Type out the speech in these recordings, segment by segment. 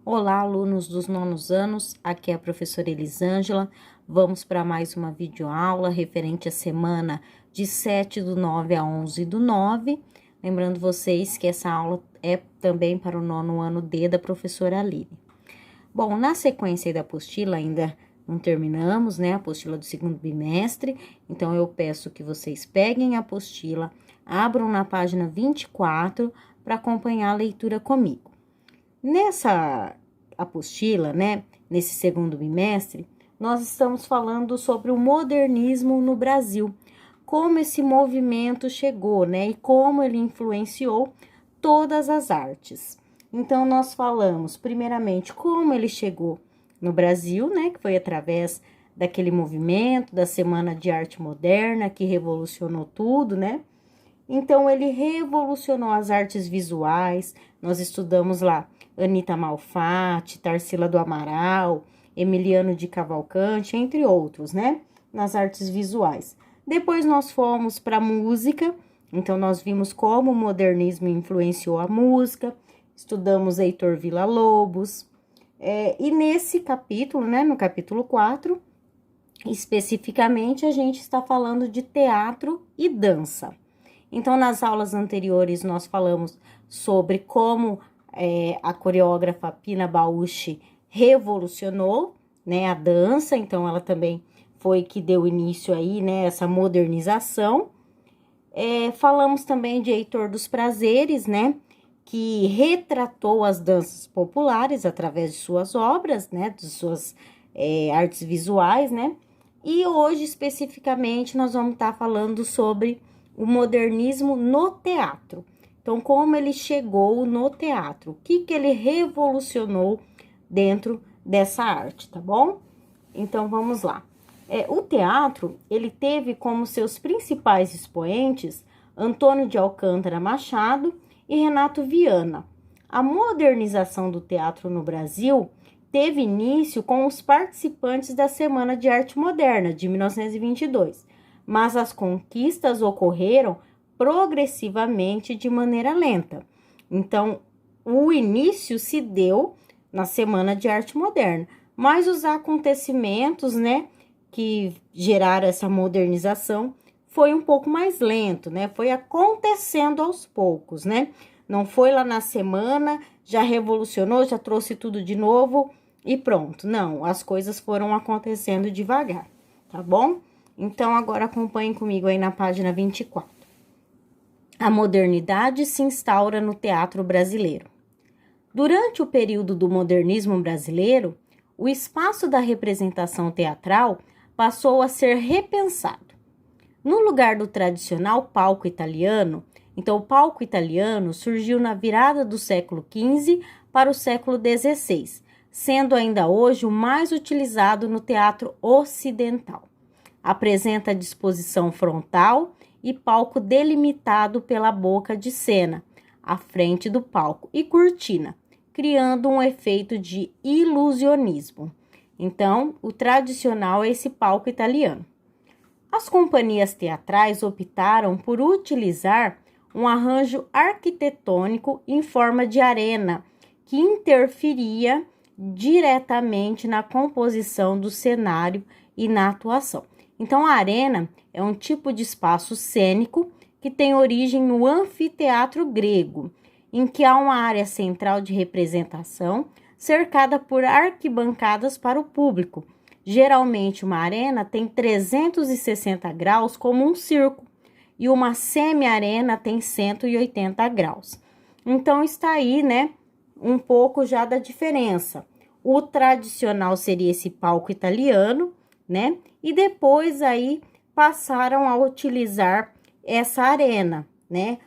Olá, alunos dos nonos anos, aqui é a professora Elisângela. Vamos para mais uma videoaula referente à semana de 7/9 a 11/9. Lembrando vocês que essa aula é também para o nono ano D da professora Aline. Bom, na sequência da apostila ainda não terminamos, né? A apostila do segundo bimestre. Então, eu peço que vocês peguem a apostila, abram na página 24 para acompanhar a leitura comigo. Nessa apostila, né, nesse segundo bimestre, nós estamos falando sobre o modernismo no Brasil, como esse movimento chegou, né, e como ele influenciou todas as artes. Então, nós falamos, primeiramente, como ele chegou no Brasil, né, que foi através daquele movimento da Semana de Arte Moderna, que revolucionou tudo, né? Então, ele revolucionou as artes visuais. Nós estudamos lá Anita Malfatti, Tarsila do Amaral, Emiliano de Cavalcante, entre outros, né? Nas artes visuais. Depois nós fomos para a música, então nós vimos como o modernismo influenciou a música, estudamos Heitor Villa-Lobos, e nesse capítulo, né, no capítulo 4, especificamente a gente está falando de teatro e dança. Então, nas aulas anteriores, nós falamos sobre como a coreógrafa Pina Bausch revolucionou, né, a dança. Então, ela também foi que deu início aí, né, essa modernização. Falamos também de Heitor dos Prazeres, né, que retratou as danças populares através de suas obras, né, de suas artes visuais, né. E hoje, especificamente, nós vamos estar falando sobre o modernismo no teatro. Então, como ele chegou no teatro, o que ele revolucionou dentro dessa arte, tá bom? Então, vamos lá. O teatro, ele teve como seus principais expoentes Antônio de Alcântara Machado e Renato Viana. A modernização do teatro no Brasil teve início com os participantes da Semana de Arte Moderna, de 1922. Mas as conquistas ocorreram progressivamente de maneira lenta. Então, o início se deu na Semana de Arte Moderna, mas os acontecimentos, né, que geraram essa modernização foi um pouco mais lento, né? Foi acontecendo aos poucos, né? Não foi lá na semana, já revolucionou, já trouxe tudo de novo e pronto. Não, as coisas foram acontecendo devagar, tá bom? Então, agora acompanhem comigo aí na página 24. A modernidade se instaura no teatro brasileiro. Durante o período do modernismo brasileiro, o espaço da representação teatral passou a ser repensado. No lugar do tradicional palco italiano, então o palco italiano surgiu na virada do século XV para o século XVI, sendo ainda hoje o mais utilizado no teatro ocidental. Apresenta disposição frontal e palco delimitado pela boca de cena, à frente do palco, e cortina, criando um efeito de ilusionismo. Então, o tradicional é esse palco italiano. As companhias teatrais optaram por utilizar um arranjo arquitetônico em forma de arena, que interferia diretamente na composição do cenário e na atuação. Então, a arena é um tipo de espaço cênico que tem origem no anfiteatro grego, em que há uma área central de representação cercada por arquibancadas para o público. Geralmente, uma arena tem 360 graus como um círculo e uma semi-arena tem 180 graus. Então, está aí, né, um pouco já da diferença. O tradicional seria esse palco italiano, né? E depois aí passaram a utilizar essa arena, né?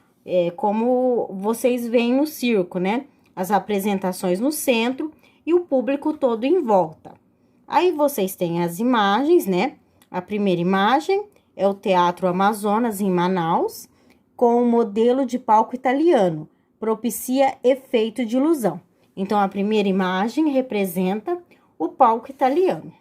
Como vocês veem no circo, né? As apresentações no centro e o público todo em volta. Aí vocês têm as imagens, né? A primeira imagem é o Teatro Amazonas, em Manaus, com o modelo de palco italiano, propicia efeito de ilusão. Então, a primeira imagem representa o palco italiano.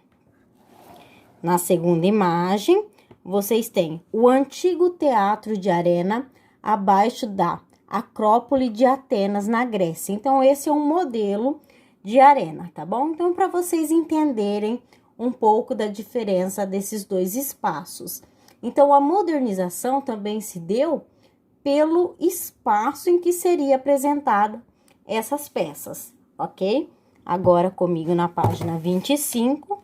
Na segunda imagem, vocês têm o antigo teatro de arena abaixo da Acrópole de Atenas, na Grécia. Então, esse é um modelo de Arena, tá bom? Então, para vocês entenderem um pouco da diferença desses dois espaços. Então, a modernização também se deu pelo espaço em que seria apresentada essas peças, ok? Agora comigo na página 25.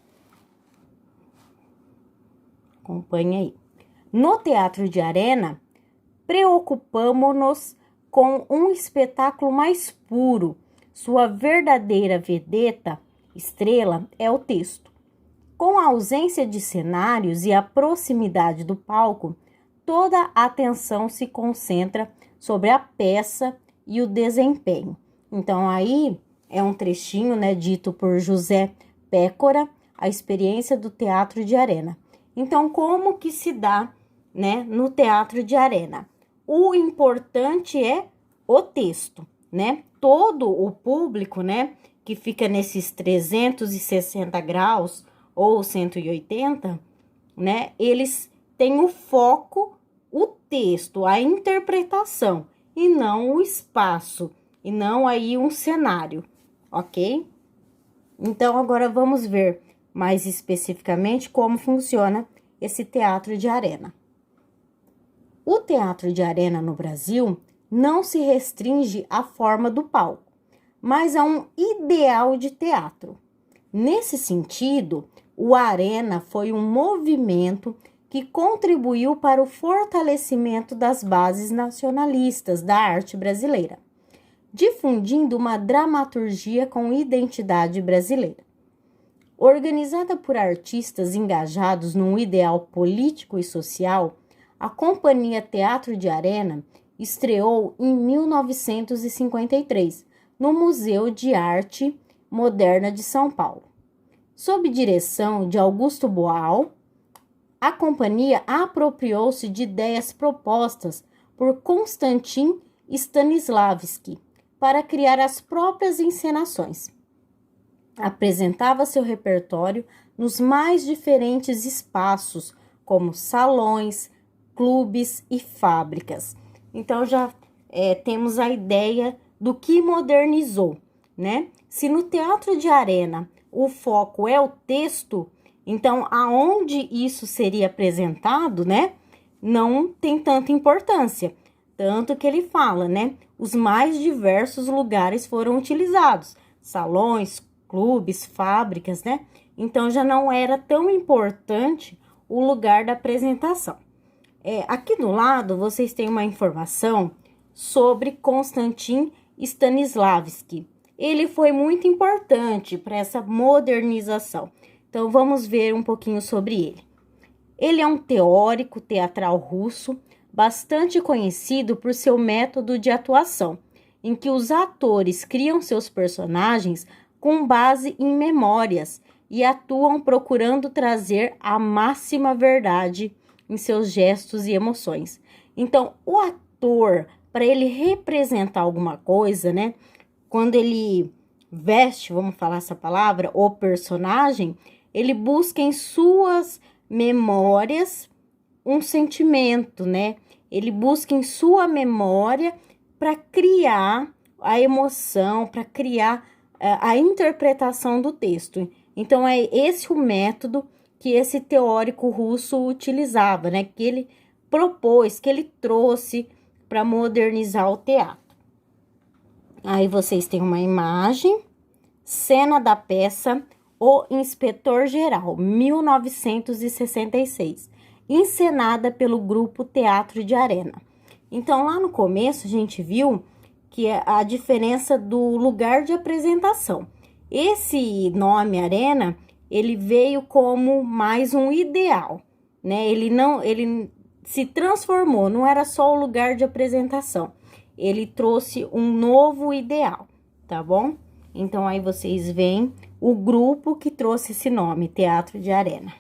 Acompanhe aí. No Teatro de Arena, preocupamo-nos com um espetáculo mais puro. Sua verdadeira vedeta, estrela, é o texto. Com a ausência de cenários e a proximidade do palco, toda a atenção se concentra sobre a peça e o desempenho. Então, aí é um trechinho, né, dito por José Pécora, a experiência do Teatro de Arena. Então, como que se dá, né, no Teatro de Arena? O importante é o texto, né? Todo o público, né, que fica nesses 360 graus ou 180, né, eles têm o foco, o texto, a interpretação, e não o espaço, e não aí um cenário, ok? Então, agora vamos ver mais especificamente como funciona esse teatro de arena. O teatro de arena no Brasil não se restringe à forma do palco, mas a um ideal de teatro. Nesse sentido, o Arena foi um movimento que contribuiu para o fortalecimento das bases nacionalistas da arte brasileira, difundindo uma dramaturgia com identidade brasileira. Organizada por artistas engajados num ideal político e social, a Companhia Teatro de Arena estreou em 1953 no Museu de Arte Moderna de São Paulo. Sob direção de Augusto Boal, a companhia apropriou-se de ideias propostas por Konstantin Stanislavski para criar as próprias encenações. Apresentava seu repertório nos mais diferentes espaços, como salões, clubes e fábricas. Então, já temos a ideia do que modernizou, né? Se no teatro de arena o foco é o texto, então aonde isso seria apresentado, né? Não tem tanta importância. Tanto que ele fala, né? Os mais diversos lugares foram utilizados. Salões, clubes, fábricas, né? Então, já não era tão importante o lugar da apresentação. Aqui do lado, vocês têm uma informação sobre Konstantin Stanislavski. Ele foi muito importante para essa modernização. Então, vamos ver um pouquinho sobre ele. Ele é um teórico teatral russo, bastante conhecido por seu método de atuação, em que os atores criam seus personagens com base em memórias e atuam procurando trazer a máxima verdade em seus gestos e emoções. Então, o ator, para ele representar alguma coisa, né? Quando ele veste, vamos falar essa palavra, o personagem, ele busca em suas memórias um sentimento, né? Ele busca em sua memória para criar a emoção, para criar a interpretação do texto. Então, é esse o método que esse teórico russo utilizava, né? Que ele propôs, que ele trouxe para modernizar o teatro. Aí vocês têm uma imagem, cena da peça O Inspetor Geral, 1966, encenada pelo grupo Teatro de Arena. Então, lá no começo, a gente viu que é a diferença do lugar de apresentação. Esse nome Arena, ele veio como mais um ideal, né? Ele se transformou, não era só o lugar de apresentação. Ele trouxe um novo ideal, tá bom? Então, aí vocês veem o grupo que trouxe esse nome, Teatro de Arena.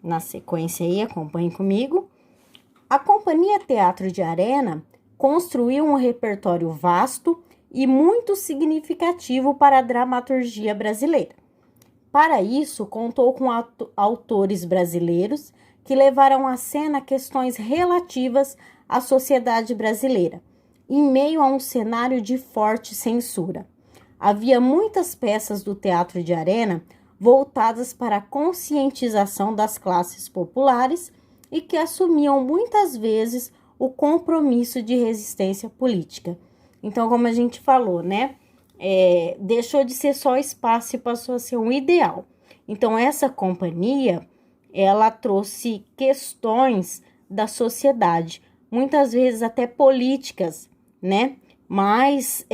Na sequência aí, acompanhem comigo. A Companhia Teatro de Arena construiu um repertório vasto e muito significativo para a dramaturgia brasileira. Para isso, contou com autores brasileiros que levaram à cena questões relativas à sociedade brasileira, em meio a um cenário de forte censura. havia muitas peças do teatro de arena voltadas para a conscientização das classes populares e que assumiam muitas vezes o compromisso de resistência política. Então, como a gente falou, né? Deixou de ser só espaço e passou a ser um ideal. Então, essa companhia, ela trouxe questões da sociedade, muitas vezes até políticas, né? Mas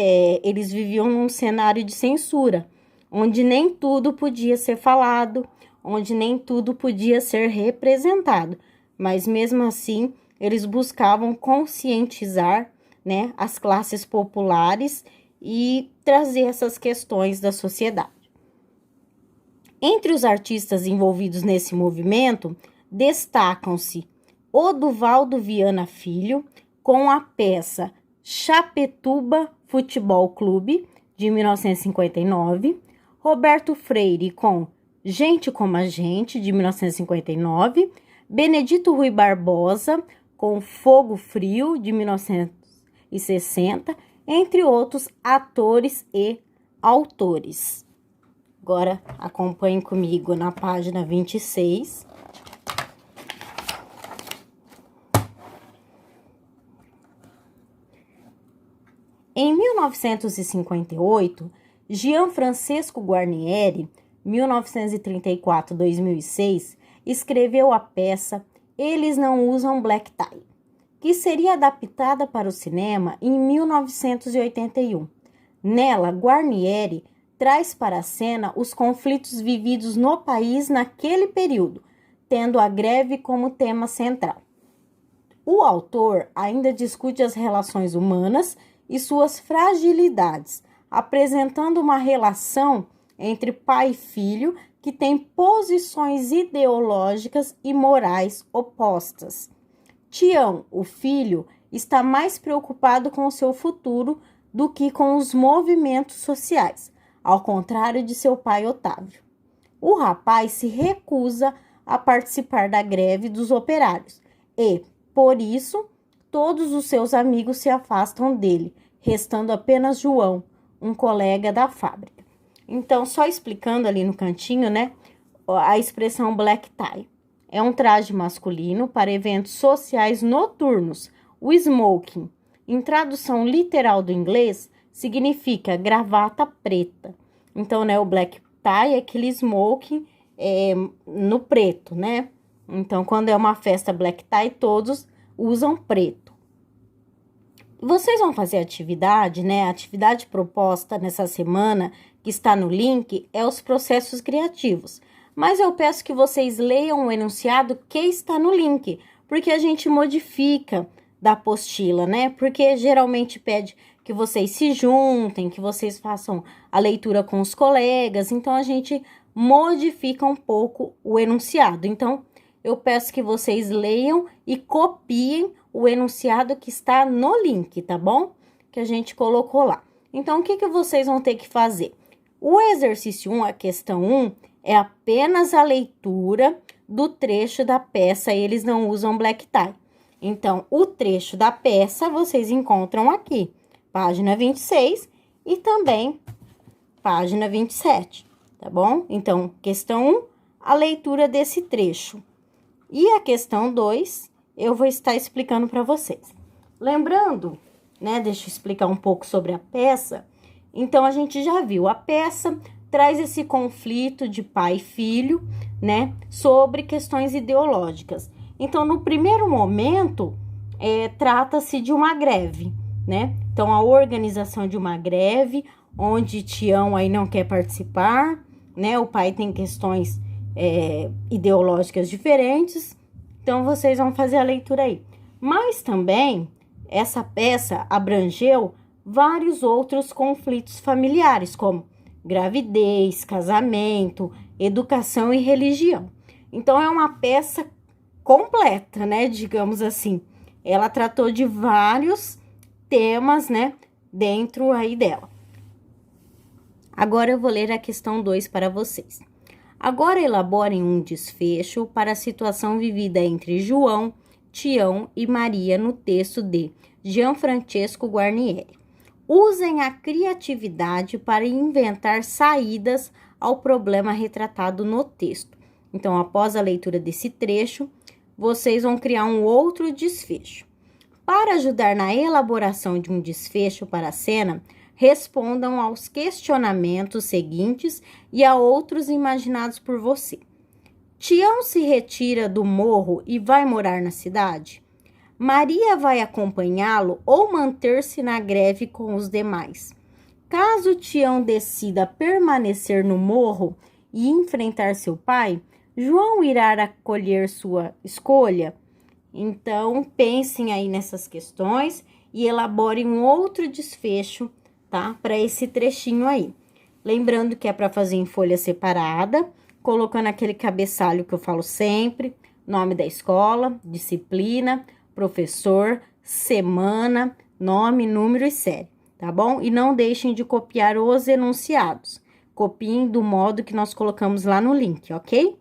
eles viviam num cenário de censura, onde nem tudo podia ser falado, onde nem tudo podia ser representado. Mas mesmo assim, eles buscavam conscientizar, né, as classes populares e trazer essas questões da sociedade. Entre os artistas envolvidos nesse movimento, destacam-se Oduvaldo Viana Filho, com a peça Chapetuba Futebol Clube, de 1959, Roberto Freire com Gente como a Gente, de 1959, Benedito Rui Barbosa com Fogo Frio, de 1960, entre outros atores e autores. Agora, acompanhe comigo na página 26. Em 1958, Gianfrancesco Guarnieri, 1934-2006, escreveu a peça Eles Não Usam Black Tie, que seria adaptada para o cinema em 1981. Nela, Guarnieri traz para a cena os conflitos vividos no país naquele período, tendo a greve como tema central. O autor ainda discute as relações humanas e suas fragilidades, apresentando uma relação entre pai e filho que tem posições ideológicas e morais opostas. Tião, o filho, está mais preocupado com o seu futuro do que com os movimentos sociais, ao contrário de seu pai Otávio. O rapaz se recusa a participar da greve dos operários e, por isso, todos os seus amigos se afastam dele, restando apenas João, um colega da fábrica. Então, só explicando ali no cantinho, né, a expressão black tie. É um traje masculino para eventos sociais noturnos. O smoking, em tradução literal do inglês, significa gravata preta. Então, né, o black tie é aquele smoking no preto, né? Então, quando é uma festa black tie, todos usam preto. Vocês vão fazer atividade, né? A atividade proposta nessa semana, que está no link, é os processos criativos. Mas eu peço que vocês leiam o enunciado que está no link, porque a gente modifica da apostila, né? Porque geralmente pede que vocês se juntem, que vocês façam a leitura com os colegas, então a gente modifica um pouco o enunciado. Então, eu peço que vocês leiam e copiem o enunciado que está no link, tá bom? Que a gente colocou lá. Então, o que vocês vão ter que fazer? O exercício 1, a questão 1, é apenas a leitura do trecho da peça Eles Não Usam Black Tie. Então, o trecho da peça vocês encontram aqui, página 26 e também página 27, tá bom? Então, questão 1, a leitura desse trecho. E a questão 2, eu vou estar explicando para vocês. Lembrando, né, deixa eu explicar um pouco sobre a peça. Então, a gente já viu, a peça traz esse conflito de pai e filho, né, sobre questões ideológicas. Então, no primeiro momento, trata-se de uma greve, né? Então, a organização de uma greve, onde Tião aí não quer participar, né? O pai tem questões ideológicas diferentes, então vocês vão fazer a leitura aí. Mas também, essa peça abrangeu vários outros conflitos familiares, como gravidez, casamento, educação e religião. Então, é uma peça completa, né, digamos assim. Ela tratou de vários temas, né, dentro aí dela. Agora eu vou ler a questão 2 para vocês. Agora elaborem um desfecho para a situação vivida entre João, Tião e Maria no texto de Gianfrancesco Guarnieri. Usem a criatividade para inventar saídas ao problema retratado no texto. Então, após a leitura desse trecho, vocês vão criar um outro desfecho. Para ajudar na elaboração de um desfecho para a cena, respondam aos questionamentos seguintes e a outros imaginados por você. Tião se retira do morro e vai morar na cidade? Maria vai acompanhá-lo ou manter-se na greve com os demais? Caso Tião decida permanecer no morro e enfrentar seu pai, João irá acolher sua escolha? Então, pensem aí nessas questões e elaborem um outro desfecho, tá? Para esse trechinho aí. Lembrando que é para fazer em folha separada, colocando aquele cabeçalho que eu falo sempre, nome da escola, disciplina, professor, semana, nome, número e série, tá bom? E não deixem de copiar os enunciados. Copiem do modo que nós colocamos lá no link, ok?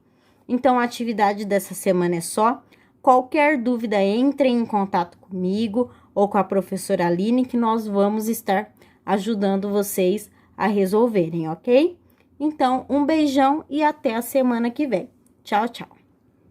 Então, a atividade dessa semana é só. Qualquer dúvida, entrem em contato comigo ou com a professora Aline, que nós vamos estar ajudando vocês a resolverem, ok? Então, um beijão e até a semana que vem. Tchau, tchau!